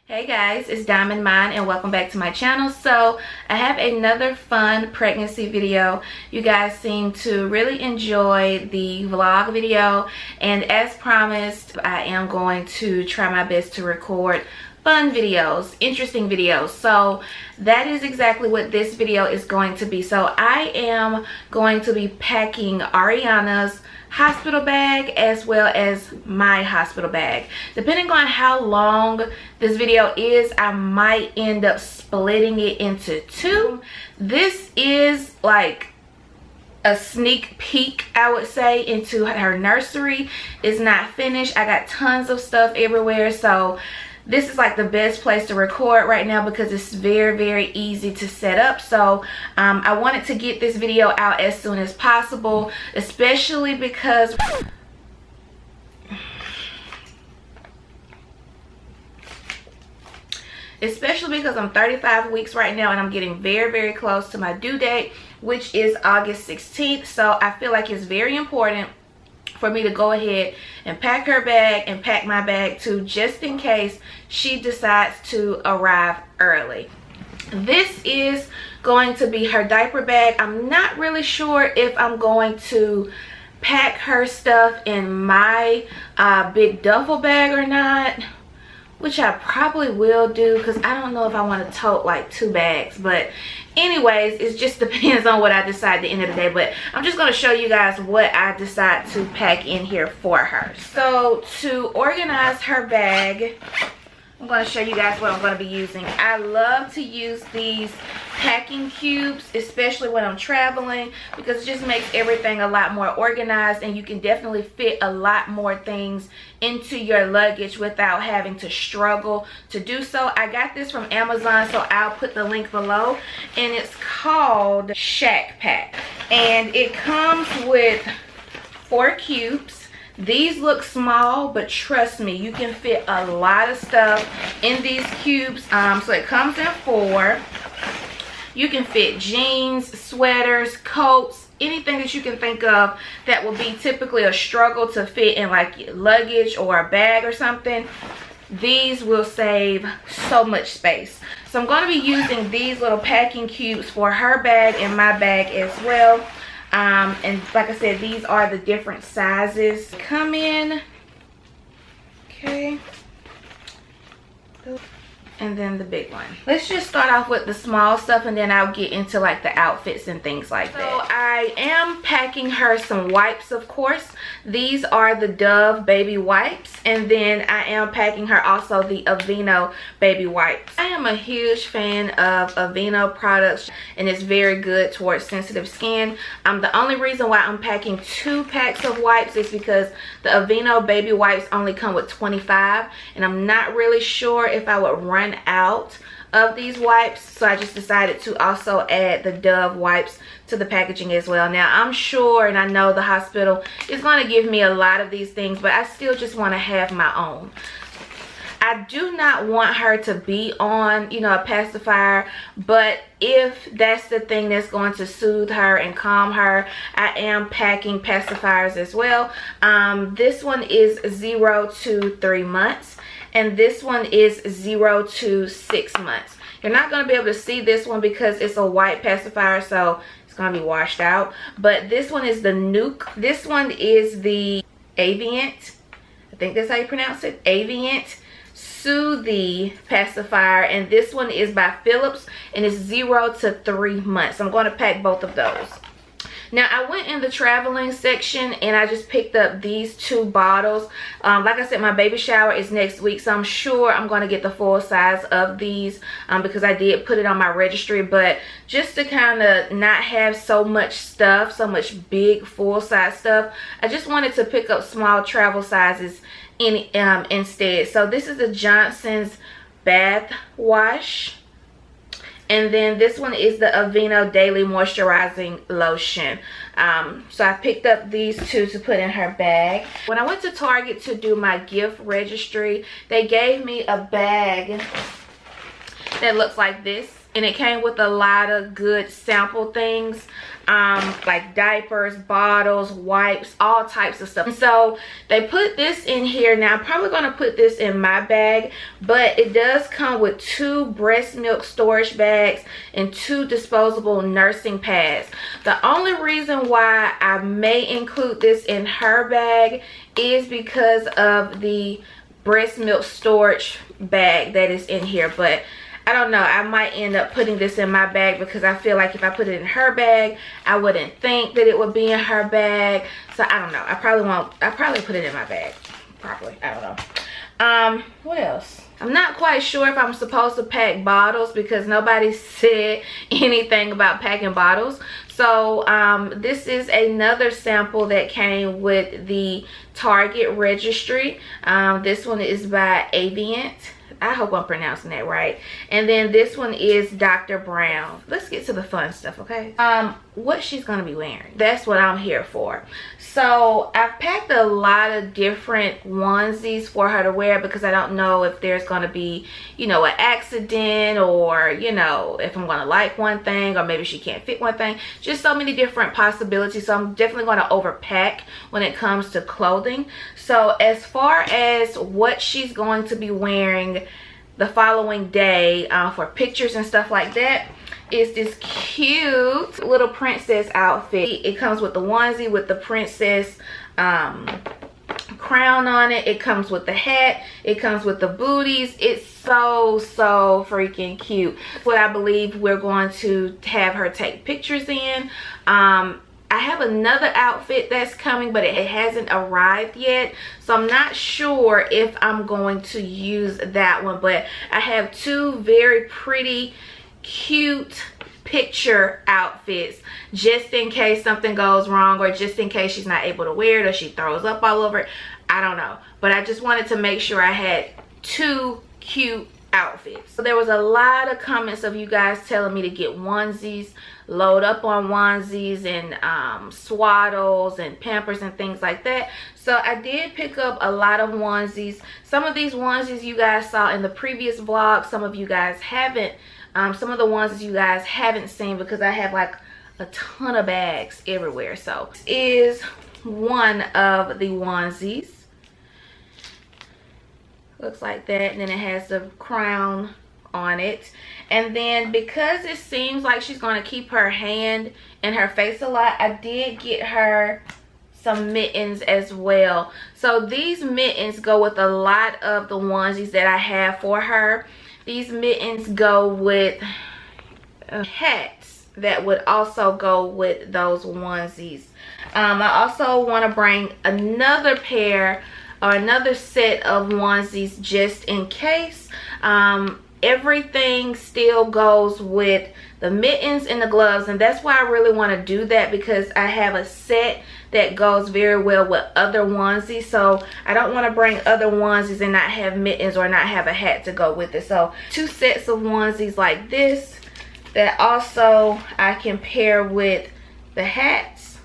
Hey guys, it's Diamond Mind and welcome back to my channel. So I have another fun pregnancy video. You guys seem to really enjoy the vlog video, and as promised, I am going to try my best to record fun videos, interesting videos. So that is exactly what this video is going to be. So I am going to be packing Ariana's hospital bag as well as my hospital bag. Depending on how long this video is, I might end up splitting it into two. This is like a sneak peek, I would say, into her nursery. It's not finished. I got tons of stuff everywhere, so this is like the best place to record right now because it's very easy to set up. So I wanted to get this video out as soon as possible, especially because I'm 35 weeks right now and I'm getting very close to my due date, which is August 16th. So I feel like it's very important for me to go ahead and pack her bag and pack my bag too, just in case she decides to arrive early. This is going to be her diaper bag. I'm not really sure if I'm going to pack her stuff in my big duffel bag or not, which I probably will do because I don't know if I want to tote like 2 bags. But anyways, it just depends on what I decide at the end of the day. But I'm just going to show you guys what I decide to pack in here for her. So to organize her bag, I'm going to show you guys what I'm going to be using. I love to use these packing cubes, especially when I'm traveling, because it just makes everything a lot more organized and you can definitely fit a lot more things into your luggage without having to struggle to do so. I got this from Amazon, so I'll put the link below, and it's called Shack Pack, and it comes with 4 cubes. These look small, but trust me, you can fit a lot of stuff in these cubes. So it comes in 4. You can fit jeans, sweaters, coats, anything that you can think of that will be typically a struggle to fit in like luggage or a bag or something. These will save so much space. So I'm going to be using these little packing cubes for her bag and my bag as well. And like I said, these are the different sizes come in. Okay, and then the big one. Let's just start off with the small stuff and then I'll get into like the outfits and things like that. So I am packing her some wipes, of course. These are the Dove baby wipes, and then I am packing her also the Aveeno baby wipes. I am a huge fan of Aveeno products and it's very good towards sensitive skin. The only reason why I'm packing 2 packs of wipes is because the Aveeno baby wipes only come with 25, and I'm not really sure if I would run out of these wipes, so I just decided to also add the Dove wipes to the packaging as well. Now I'm sure and I know the hospital is going to give me a lot of these things, but I still just want to have my own. I do not want her to be on, you know, a pacifier, but if that's the thing that's going to soothe her and calm her, I am packing pacifiers as well. This one is 0 to 3 months. And this one is 0 to 6 months. You're not going to be able to see this one because it's a white pacifier, so it's going to be washed out. But this one is the Nuke. This one is the Avient. I think that's how you pronounce it. Avient Soothe pacifier. And this one is by Philips and it's 0 to 3 months. I'm going to pack both of those. Now I went in the traveling section and I just picked up these 2 bottles. Like I said, my baby shower is next week, so I'm sure I'm going to get the full size of these because I did put it on my registry. But just to kind of not have so much stuff, so much big full size stuff, I just wanted to pick up small travel sizes instead. So this is the Johnson's bath wash. And then this one is the Aveeno Daily Moisturizing Lotion. So I picked up these 2 to put in her bag. When I went to Target to do my gift registry, they gave me a bag that looks like this. and it came with a lot of good sample things, like diapers, bottles, wipes, all types of stuff. And so they put this in here. Now I'm probably going to put this in my bag, but it does come with 2 breast milk storage bags and 2 disposable nursing pads. The only reason why I may include this in her bag is because of the breast milk storage bag that is in here. But I don't know, I might end up putting this in my bag because I feel like if I put it in her bag, I wouldn't think that it would be in her bag. So I don't know, I probably put it in my bag, probably, I don't know. What else? I'm not quite sure if I'm supposed to pack bottles because nobody said anything about packing bottles. So this is another sample that came with the Target registry. This one is by Avient. I hope I'm pronouncing that right. And then this one is Dr. Brown. Let's get to the fun stuff, okay? What she's gonna be wearing. That's what I'm here for. So I've packed a lot of different onesies for her to wear because I don't know if there's gonna be, you know, an accident, or, you know, if I'm gonna like one thing, or maybe she can't fit one thing. Just so many different possibilities. So I'm definitely gonna overpack when it comes to clothing. So as far as what she's going to be wearing the following day for pictures and stuff like that, is this cute little princess outfit. It comes with the onesie with the princess crown on it. It comes with the hat. It comes with the booties. It's so freaking cute. What I believe we're going to have her take pictures in. I have another outfit that's coming, but it hasn't arrived yet, so I'm not sure if I'm going to use that one. But I have 2 very pretty, cute picture outfits just in case something goes wrong, or just in case she's not able to wear it, or she throws up all over it. I don't know, but I just wanted to make sure I had 2 cute outfits. So there was a lot of comments of you guys telling me to get onesies, load up on onesies and swaddles and Pampers and things like that. So I did pick up a lot of onesies. Some of these onesies you guys saw in the previous vlog. Some of you guys haven't. Some of the onesies you guys haven't seen because I have like a ton of bags everywhere. So this is one of the onesies. Looks like that, and then it has the crown on it. And then because it seems like she's going to keep her hand and her face a lot, I did get her some mittens as well. So these mittens go with a lot of the onesies that I have for her. These mittens go with hats that would also go with those onesies. I also want to bring another pair or another set of onesies just in case. Everything still goes with the mittens and the gloves, and that's why I really want to do that, because I have a set that goes very well with other onesies. So I don't want to bring other onesies and not have mittens or not have a hat to go with it. So 2 sets of onesies like this that also I can pair with the hats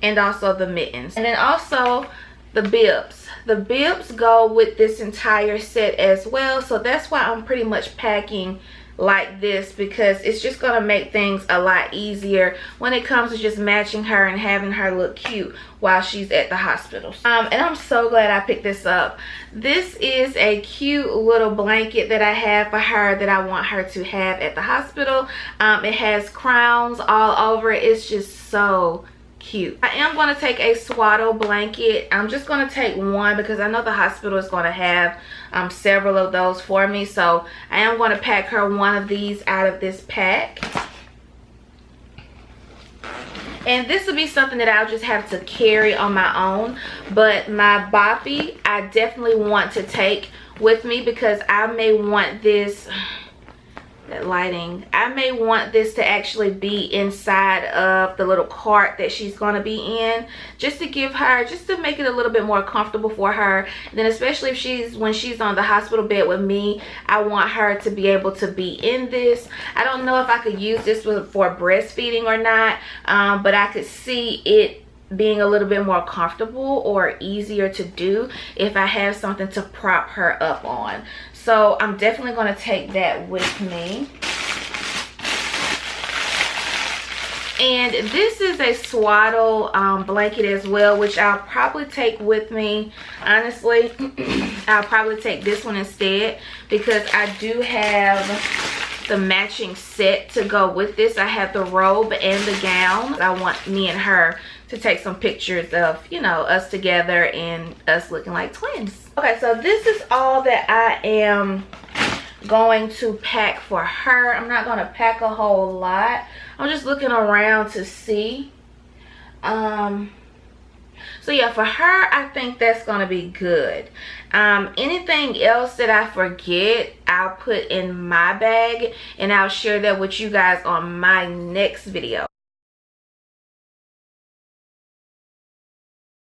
and also the mittens. And then also the bibs. The bibs go with this entire set as well. So that's why I'm pretty much packing like this, because it's just going to make things a lot easier when it comes to just matching her and having her look cute while she's at the hospital. And I'm so glad I picked this up. This is a cute little blanket that I have for her that I want her to have at the hospital. It has crowns all over it. It's just so cute. I am going to take a swaddle blanket. I'm just going to take one because I know the hospital is going to have several of those for me. So I am going to pack her one of these out of this pack. And this will be something that I'll just have to carry on my own. But my boppy, I definitely want to take with me because I may want this... that lighting, I may want this to actually be inside of the little cart that she's going to be in, just to give her, just to make it a little bit more comfortable for her. And then especially if when she's on the hospital bed with me, I want her to be able to be in this. I don't know if I could use this for breastfeeding or not, but I could see it being a little bit more comfortable or easier to do if I have something to prop her up on. So I'm definitely going to take that with me. And this is a swaddle blanket as well, which I'll probably take with me. Honestly, I'll probably take this one instead because I do have the matching set to go with this. I have the robe and the gown. I want me and her to take some pictures of, you know, us together and us looking like twins. Okay, so this is all that I am going to pack for her. I'm not going to pack a whole lot. I'm just looking around to see. So yeah, for her, I think that's going to be good. Anything else that I forget, I'll put in my bag and I'll share that with you guys on my next video.